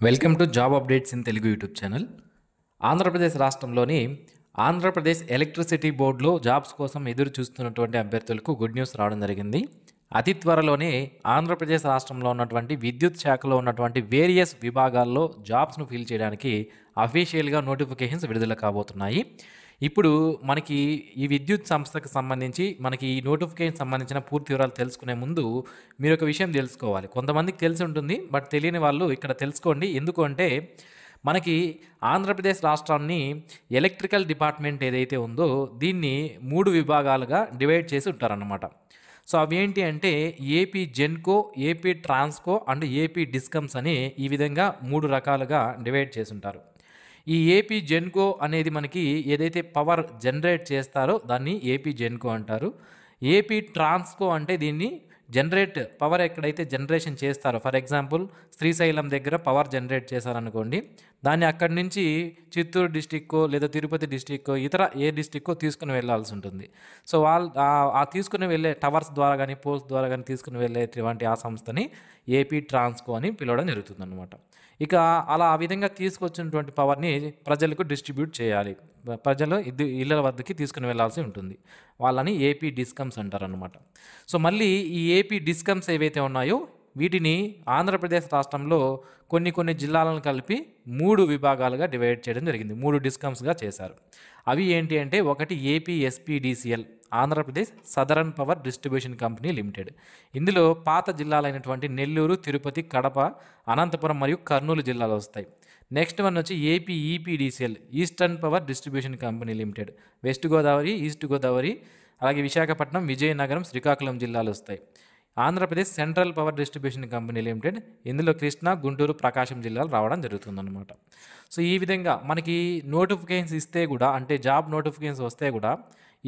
Welcome to job updates in Telugu YouTube channel. Andhra Pradesh రాష్ట్రంలోని Andhra Pradesh electricity బోర్డులో jobs కోసం ఎదురు చూస్తున్నటువంటి అభ్యర్థులకు గుడ్ న్యూస్ రావడం జరిగింది. అతి త్వరలోనే ఆంధ్రప్రదేశ్ రాష్ట్రంలో ఉన్నటువంటి విద్యుత్ శాఖలో ఉన్నటువంటి వేరియస్ విభాగాల్లో జాబ్స్ను ఫిల్ చేయడానికి అఫీషియల్గా నోటిఫికేషన్స్ విడుదల కాబోతున్నాయి. ఇప్పుడు మనకి ఈ విద్యుత్ సంస్థకు సంబంధించి మనకి ఈ నోటిఫికేషన్ సంబంధించిన పూర్తి వివరాలు తెలుసుకునే ముందు మీరు ఒక విషయం తెలుసుకోవాలి. కొంతమందికి తెలిసి ఉంటుంది, బట్ తెలియని వాళ్ళు ఇక్కడ తెలుసుకోండి. ఎందుకు అంటే మనకి ఆంధ్రప్రదేశ్ రాష్ట్రాన్ని ఎలక్ట్రికల్ డిపార్ట్మెంట్ ఏదైతే ఉందో దీన్ని 3 విభాగాలుగా డివైడ్ చేసి ఉంటారన్నమాట. సో అవి ఏంటి అంటే AP Genco, AP Transco and AP discoms అని ఈ విధంగా 3 రకాలుగా డివైడ్ చేసి ఉంటారు. ఈ ఏపీ జెన్కో అనేది మనకి ఏదైతే పవర్ జనరేట్ చేస్తారో దాన్ని ఏపీ జెన్కో అంటారు. ఏపీ ట్రాన్స్కో అంటే దీన్ని పవర్ ఎక్కడైతే జనరేషన్ చేస్తారో, ఫర్ ఎగ్జాంపుల్ శ్రీశైలం దగ్గర పవర్ జనరేట్ చేశారనుకోండి, దాన్ని అక్కడి నుంచి చిత్తూరు డిస్టిక్కో లేదా తిరుపతి డిస్టిక్కో ఇతర ఏ డిస్టిక్కో తీసుకుని వెళ్ళాల్సి ఉంటుంది. సో వాళ్ళు ఆ తీసుకుని వెళ్ళే టవర్స్ ద్వారా కానీ పోల్స్ ద్వారా కానీ తీసుకుని వెళ్ళేటువంటి ఆ సంస్థని ఏపీ ట్రాన్స్కో అని పిలవడం జరుగుతుందన్నమాట. ఇక అలా ఆ విధంగా తీసుకొచ్చినటువంటి పవర్ని ప్రజలకు డిస్ట్రిబ్యూట్ చేయాలి, ప్రజలు ఇళ్ళ వద్దకి తీసుకుని వెళ్ళాల్సి ఉంటుంది. వాళ్ళని ఏపీ డిస్కమ్స్ అంటారనమాట. సో మళ్ళీ ఈ ఏపీ డిస్కమ్స్ ఏవైతే ఉన్నాయో వీటిని ఆంధ్రప్రదేశ్ రాష్ట్రంలో కొన్ని జిల్లాలను కలిపి 3 విభాగాలుగా డివైడ్ చేయడం జరిగింది. 3 డిస్కమ్స్గా చేశారు. అవి ఏంటి అంటే ఒకటి AP SPDCL, Andhra Pradesh southern power distribution company limited. ఇందులో పాత జిల్లాలైనటువంటి నెల్లూరు, తిరుపతి, కడప, అనంతపురం మరియు కర్నూలు జిల్లాలు వస్తాయి. నెక్స్ట్ వన్ వచ్చి AP EPDCL, eastern power distribution company limited, west Godavari, east Godavari, అలాగే విశాఖపట్నం, విజయనగరం, శ్రీకాకుళం జిల్లాలు వస్తాయి. Andhra Pradesh central power distribution company limited, ఇందులో కృష్ణా, గుంటూరు, ప్రకాశం జిల్లాలు రావడం జరుగుతుందన్నమాట. సో ఈ విధంగా మనకి నోటిఫికేషన్స్ ఇస్తే కూడా, అంటే జాబ్ నోటిఫికేషన్స్ వస్తే కూడా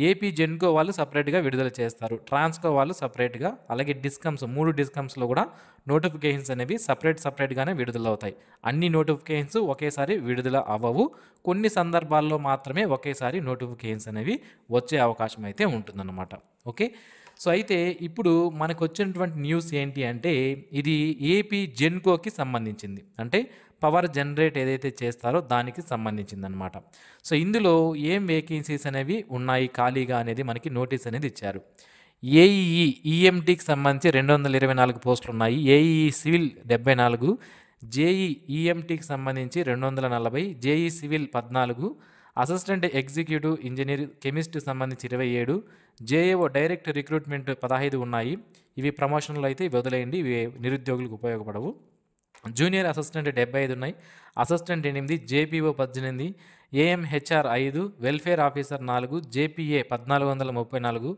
ఏపీ జెన్కో వాళ్ళు సపరేట్గా విడుదల చేస్తారు, ట్రాన్స్కో వాళ్ళు సపరేట్గా, అలాగే డిస్కమ్స్ 3 డిస్కమ్స్లో కూడా నోటిఫికేషన్స్ అనేవి సపరేట్గానే విడుదల అవుతాయి. అన్ని నోటిఫికేషన్స్ ఒకేసారి విడుదల అవ్వవు. కొన్ని సందర్భాల్లో మాత్రమే ఒకేసారి నోటిఫికేషన్స్ అనేవి వచ్చే అవకాశం అయితే ఉంటుందన్నమాట. ఓకే, సో అయితే ఇప్పుడు మనకు వచ్చినటువంటి న్యూస్ ఏంటి అంటే ఇది ఏపీ జెన్కోకి సంబంధించింది, అంటే పవర్ జనరేట్ ఏదైతే చేస్తారో దానికి సంబంధించింది అనమాట. సో ఇందులో ఏం వేకెన్సీస్ అనేవి ఉన్నాయి ఖాళీగా అనేది మనకి నోటీస్ అనేది ఇచ్చారు. ఏఈఈ ఈఎంటీకి సంబంధించి 224 పోస్టులు ఉన్నాయి. ఏఈఈ సివిల్ 74, జేఈ ఈఎంటీకి సంబంధించి 240, JE civil 14, assistant executive engineer కెమిస్ట్కి సంబంధించి 27, జేఏఓ డైరెక్ట్ రిక్రూట్మెంట్ 15 ఉన్నాయి. ఇవి ప్రమోషన్లు అయితే వదిలేయండి, ఇవి నిరుద్యోగులకు ఉపయోగపడవు. జూనియర్ అసిస్టెంట్ 75 ఉన్నాయి, assistant 8, JPO 18, ఏఎంహెచ్ఆర్ 5, welfare officer 4, JPA 1434,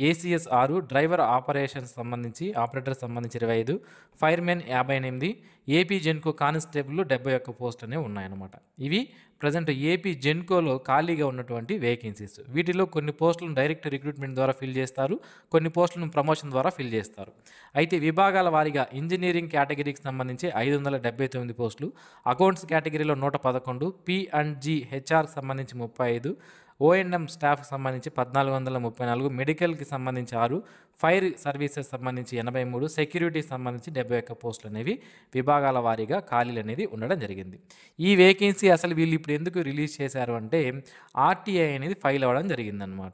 ACS 6, driver operations సంబంధించి ఆపరేటర్ సంబంధించి 25, firemen 58, AP Genco constable 71 post అనేవి ఉన్నాయన్నమాట. ఇవి ప్రజెంట్ ఏపీ జెన్కోలో ఖాళీగా ఉన్నటువంటి వేకెన్సీస్. వీటిలో కొన్ని పోస్టులను డైరెక్ట్ రిక్రూట్మెంట్ ద్వారా ఫిల్ చేస్తారు, కొన్ని పోస్టులను ప్రమోషన్ ద్వారా ఫిల్ చేస్తారు. అయితే విభాగాల వారీగా ఇంజనీరింగ్ కేటగిరీకి సంబంధించి 579 పోస్టులు, అకౌంట్స్ కేటగిరీలో 111, పి&జి హెచ్ఆర్కి సంబంధించి 35, ఓఎన్ఎం స్టాఫ్కి సంబంధించి 1434, మెడికల్కి సంబంధించి 6, ఫైర్ సర్వీసెస్ సంబంధించి 83, సెక్యూరిటీకి సంబంధించి 71 పోస్టులు అనేవి విభాగాల వారీగా ఖాళీలు అనేది ఉండడం జరిగింది. ఈ వేకెన్సీ అసలు వీళ్ళు ఇప్పుడు ఎందుకు రిలీజ్ చేశారు అంటే ఆర్టీఐ అనేది ఫైల్ అవ్వడం జరిగిందనమాట.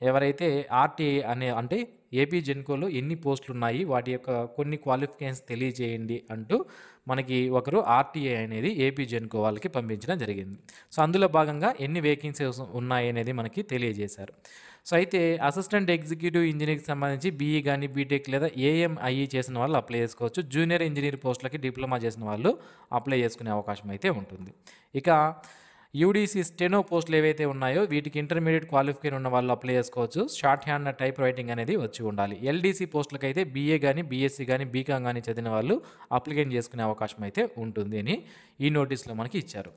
ఎవరైతే ఆర్టీఐ అంటే ఏపీ జెన్కోలో ఎన్ని పోస్టులు ఉన్నాయి, వాటి యొక్క కొన్ని క్వాలిఫికేషన్స్ తెలియజేయండి అంటూ మనకి ఒకరు ఆర్టీఐ అనేది ఏపీ జెన్కో వాళ్ళకి పంపించడం జరిగింది. సో అందులో భాగంగా ఎన్ని వేకెన్సీస్ ఉన్నాయి అనేది మనకి తెలియజేశారు. సో అయితే అసిస్టెంట్ ఎగ్జిక్యూటివ్ ఇంజనీర్కి సంబంధించి బీఈ కానీ బీటెక్ లేదా ఏఎంఐఈ చేసిన వాళ్ళు అప్లై చేసుకోవచ్చు. జూనియర్ ఇంజనీర్ పోస్టులకి డిప్లొమా చేసిన వాళ్ళు అప్లై చేసుకునే అవకాశం అయితే ఉంటుంది. ఇక యూడీసీ స్టెనో పోస్టులు ఏవైతే ఉన్నాయో వీటికి ఇంటర్మీడియట్ క్వాలిఫికేషన్ ఉన్న వాళ్ళు అప్లై చేసుకోవచ్చు. షార్ట్ హ్యాండ్ టైప్ రైటింగ్ అనేది వచ్చి ఉండాలి. ఎల్డీసీ పోస్టులకు అయితే బీఏ కానీ బీఎస్సీ కానీ బీకామ్ కానీ చదివిన వాళ్ళు అప్లికేషన్ చేసుకునే అవకాశం అయితే ఉంటుంది అని ఈ నోటీస్లో మనకి ఇచ్చారు.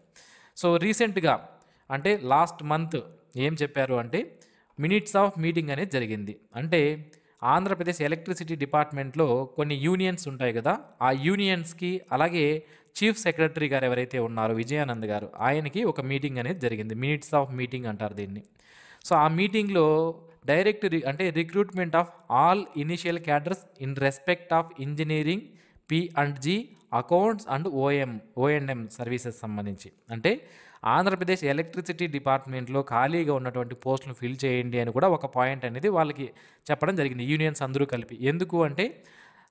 సో రీసెంట్గా అంటే లాస్ట్ మంత్ ఏం చెప్పారు అంటే మినిట్స్ ఆఫ్ మీటింగ్ అనేది జరిగింది. అంటే ఆంధ్రప్రదేశ్ ఎలక్ట్రిసిటీ డిపార్ట్మెంట్లో కొన్ని యూనియన్స్ ఉంటాయి కదా, ఆ యూనియన్స్కి అలాగే చీఫ్ సెక్రటరీ గారు ఎవరైతే ఉన్నారో విజయానంద్ గారు, ఆయనకి ఒక మీటింగ్ అనేది జరిగింది. మినిట్స్ ఆఫ్ మీటింగ్ అంటారు దీన్ని. సో ఆ మీటింగ్లో అంటే recruitment of all initial cadres in respect of engineering, P and G accounts and O and M services సంబంధించి. అంటే ఆంధ్రప్రదేశ్ ఎలక్ట్రిసిటీ డిపార్ట్మెంట్లో ఖాళీగా ఉన్నటువంటి పోస్టులను ఫిల్ చేయండి అని కూడా ఒక పాయింట్ అనేది వాళ్ళకి చెప్పడం జరిగింది, యూనియన్స్ అందరూ కలిపి. ఎందుకు అంటే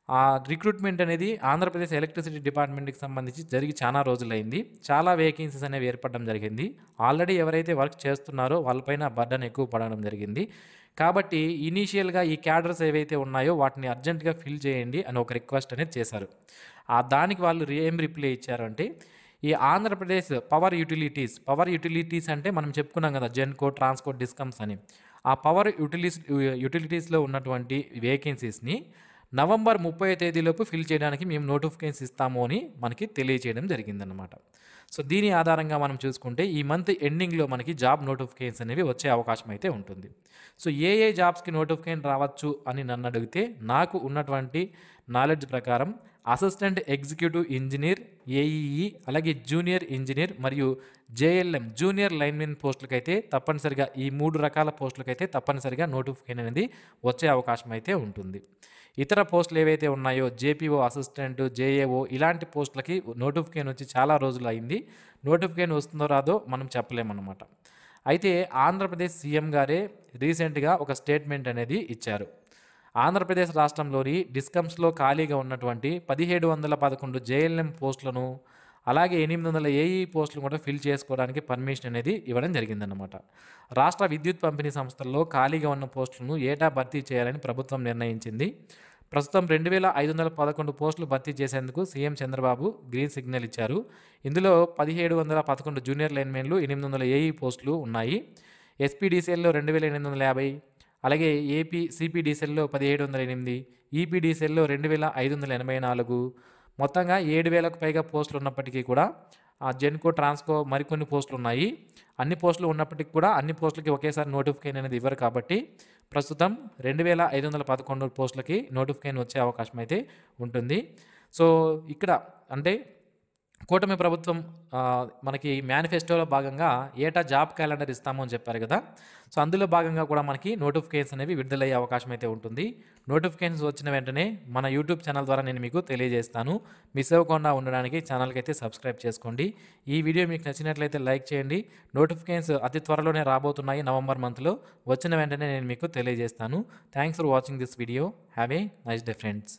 ఆ రిక్రూట్మెంట్ అనేది ఆంధ్రప్రదేశ్ ఎలక్ట్రిసిటీ డిపార్ట్మెంట్కి సంబంధించి జరిగి చాలా రోజులైంది. చాలా వేకెన్సీస్ అనేవి ఏర్పడడం జరిగింది. ఆల్రెడీ ఎవరైతే వర్క్ చేస్తున్నారో వాళ్ళపైన బర్డన్ ఎక్కువ పడడం జరిగింది. కాబట్టి ఇనీషియల్గా ఈ క్యాడర్స్ ఏవైతే ఉన్నాయో వాటిని అర్జెంటుగా ఫిల్ చేయండి అని ఒక రిక్వెస్ట్ అనేది చేశారు. దానికి వాళ్ళు ఏం రిప్లై ఇచ్చారంటే, ఈ ఆంధ్రప్రదేశ్ పవర్ యూటిలిటీస్ అంటే మనం చెప్పుకున్నాం కదా, జెన్కో, ట్రాన్స్కో, డిస్కమ్స్ అని. ఆ పవర్ యూటిలిటీస్లో ఉన్నటువంటి వేకెన్సీస్ని నవంబర్ 30వ తేదీలోపు ఫిల్ చేయడానికి మేము నోటిఫికేషన్స్ ఇస్తాము అని మనకి తెలియజేయడం జరిగిందనమాట. సో దీని ఆధారంగా మనం చూసుకుంటే ఈ మంత్ ఎండింగ్లో మనకి జాబ్ నోటిఫికేషన్స్ అనేవి వచ్చే అవకాశం అయితే ఉంటుంది. సో ఏ జాబ్స్కి నోటిఫికేషన్ రావచ్చు అని నన్ను అడిగితే, నాకు ఉన్నటువంటి నాలెడ్జ్ ప్రకారం అసిస్టెంట్ ఎగ్జిక్యూటివ్ ఇంజనీర్, ఏఈఈ, అలాగే జూనియర్ ఇంజనీర్ మరియు జేఎల్ఎం జూనియర్ లైన్మెన్ పోస్టులకైతే తప్పనిసరిగా, ఈ 3 రకాల పోస్టులకైతే తప్పనిసరిగా నోటిఫికేషన్ అనేది వచ్చే అవకాశం అయితే ఉంటుంది. ఇతర పోస్టులు ఏవైతే ఉన్నాయో జేపీఓ, అసిస్టెంట్, జేఏఓ ఇలాంటి పోస్టులకి నోటిఫికేషన్ వచ్చి చాలా రోజులు అయింది. నోటిఫికేషన్ వస్తుందో రాదో మనం చెప్పలేమన్నమాట. అయితే ఆంధ్రప్రదేశ్ సీఎం గారే రీసెంట్గా ఒక స్టేట్మెంట్ అనేది ఇచ్చారు. ఆంధ్రప్రదేశ్ రాష్ట్రంలోని డిస్కమ్స్లో ఖాళీగా ఉన్నటువంటి 1711 జేఎల్ఎం పోస్టులను, అలాగే 800 ఏఈ పోస్టులు కూడా ఫిల్ చేసుకోవడానికి పర్మిషన్ అనేది ఇవ్వడం జరిగిందన్నమాట. రాష్ట్ర విద్యుత్ పంపిణీ సంస్థల్లో ఖాళీగా ఉన్న పోస్టులను ఏటా భర్తీ చేయాలని ప్రభుత్వం నిర్ణయించింది. ప్రస్తుతం 2511 పోస్టులు భర్తీ చేసేందుకు సీఎం చంద్రబాబు గ్రీన్ సిగ్నల్ ఇచ్చారు. ఇందులో 1711 జూనియర్ లైన్మెన్లు, 800 ఏఈ పోస్టులు ఉన్నాయి. ఎస్పీడీసీఎల్లో 2850, అలాగే ఏపీ సిపిడిసిఎల్లో 1708, ఈపీడీసీఎల్లో 2584, మొత్తంగా 7000కు పైగా పోస్టులు ఉన్నప్పటికీ కూడా జెన్కో, ట్రాన్స్కో మరికొన్ని పోస్టులు ఉన్నాయి. అన్ని పోస్టులు ఉన్నప్పటికీ కూడా అన్ని పోస్టులకి ఒకేసారి నోటిఫికేషన్ అనేది ఇవ్వరు. కాబట్టి ప్రస్తుతం 2511 పోస్టులకి నోటిఫికేషన్ వచ్చే అవకాశం అయితే ఉంటుంది. సో ఇక్కడ అంటే కూటమి ప్రభుత్వం మనకి మేనిఫెస్టోలో భాగంగా ఏటా జాబ్ క్యాలెండర్ ఇస్తాము అని చెప్పారు కదా. సో అందులో భాగంగా కూడా మనకి నోటిఫికేషన్స్ అనేవి విడుదలయ్యే అవకాశం అయితే ఉంటుంది. నోటిఫికేషన్స్ వచ్చిన వెంటనే మన యూట్యూబ్ ఛానల్ ద్వారా నేను మీకు తెలియజేస్తాను. మిస్ అవ్వకుండా ఉండడానికి ఛానల్కి అయితే సబ్స్క్రైబ్ చేసుకోండి. ఈ వీడియో మీకు నచ్చినట్లయితే లైక్ చేయండి. నోటిఫికేషన్స్ అతి త్వరలోనే రాబోతున్నాయి నవంబర్ మంత్లో. వచ్చిన వెంటనే నేను మీకు తెలియజేస్తాను. Thanks for watching this video. Have a nice day friends.